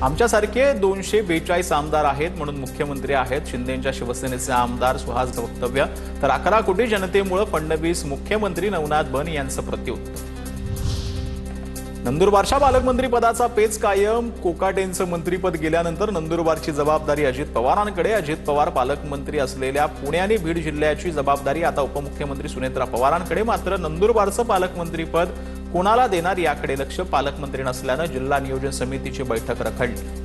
आमच्यासारखे 242 आमदार आहेत म्हणून मुख्यमंत्री आहेत. शिंदेंच्या शिवसेनेचे आमदार सुहास वक्तव्य. तर 11 कोटी जनतेमुळे फडणवीस मुख्यमंत्री. नवनाथ बन यांचं प्रत्युत्तर. नंदुरबारच्या पालकमंत्री पदाचा पेच कायम. कोकाटेंचं मंत्रीपद गेल्यानंतर नंदुरबारची जबाबदारी अजित पवारांकडे. अजित पवार पालकमंत्री असलेल्या पुणे आणि बीड जिल्ह्याची जबाबदारी आता उपमुख्यमंत्री सुनेत्रा पवारांकडे. मात्र नंदुरबारचं पालकमंत्रीपद कोणाला देणार याकडे लक्ष. पालकमंत्री नसल्यानं जिल्हा नियोजन समितीची बैठक रखडली.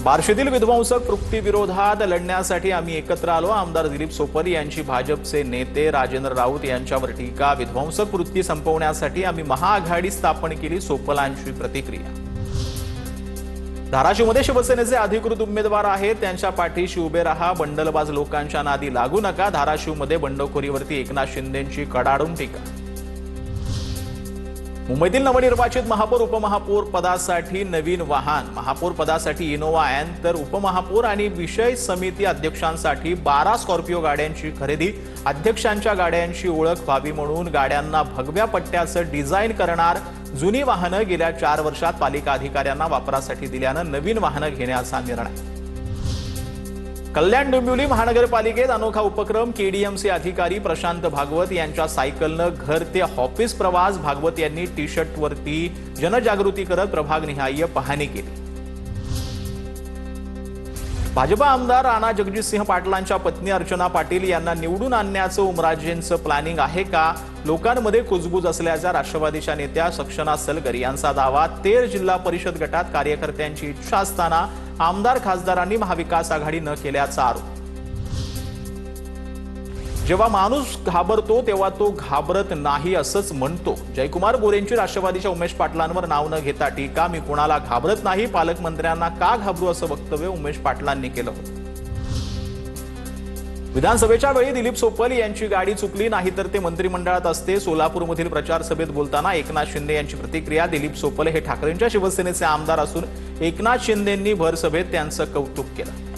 बार्शीतील विध्वंसक कृतीविरोधात लढण्यासाठी आम्ही एकत्र आलो. आमदार दिलीप सोपल यांची भाजपचे नेते राजेंद्र राऊत यांच्यावर टीका. विध्वंसक कृती संपवण्यासाठी आम्ही महाआघाडी स्थापन केली. सोपलांची प्रतिक्रिया. धाराशिवमध्ये शिवसेनेचे अधिकृत उमेदवार आहेत. त्यांच्या पाठीशी उभे राहा. बंडलबाज लोकांच्या नादी लागू नका. धाराशिवमध्ये बंडखोरीवरती एकनाथ शिंदेंची कडाडून टीका. मुंबईतील नवनिर्वाचित महापौर उपमहापौर पदासाठी नवीन वाहन. महापौर पदासाठी इनोवा एन तर उपमहापौर आणि विषय समिती अध्यक्षांसाठी 12 स्कॉर्पिओ गाड्यांची खरेदी. अध्यक्षांच्या गाड्यांची ओळख व्हावी म्हणून गाड्यांना भगव्या पट्ट्याचं डिझाईन करणार. जुनी वाहनं गेल्या 4 वर्षात पालिका अधिकाऱ्यांना वापरासाठी दिल्यानं नवीन वाहनं घेण्याचा निर्णय. कल्याण डोंबिवली महानगरपालिकेत अनोखा उपक्रम. केडीएमचे अधिकारी प्रशांत भागवत यांच्या सायकलनं घर ते ऑफिस प्रवास. भागवत यांनी टी शर्टवरती जनजागृती करत प्रभागनिहाय पाहणी केली. भाजपा आमदार राणा जगजितसिंह पाटलांच्या पत्नी अर्चना पाटील यांना निवडून आणण्याचं उमराजेंचं प्लॅनिंग आहे का? लोकांमध्ये कुजबूज असल्याचा राष्ट्रवादीच्या नेत्या सक्षना सलगर यांचा दावा. तेर जिल्हा परिषद गटात कार्यकर्त्यांची इच्छा असताना आमदार खासदारांनी महाविकास आघाडी न केल्याचा आरोप. जेव्हा माणूस घाबरतो तेव्हा तो घाबरत नाही असंच म्हणतो. जयकुमार गोरेंची राष्ट्रवादीच्या उमेश पाटलांवर नाव न घेता टीका. मी कोणाला घाबरत नाही. पालकमंत्र्यांना का घाबरू असं वक्तव्य उमेश पाटलांनी केलं होतं. विधानसभेच्या वेळी दिलीप सोपल यांची गाडी चुकली नाहीतर ते मंत्रिमंडळात असते. सोलापूरमधील प्रचार सभेत बोलताना एकनाथ शिंदे यांची प्रतिक्रिया. दिलीप सोपल हे ठाकरेंच्या शिवसेनेचे आमदार असून एकनाथ शिंदेंनी भर सभेत त्यांचं कौतुक केलं.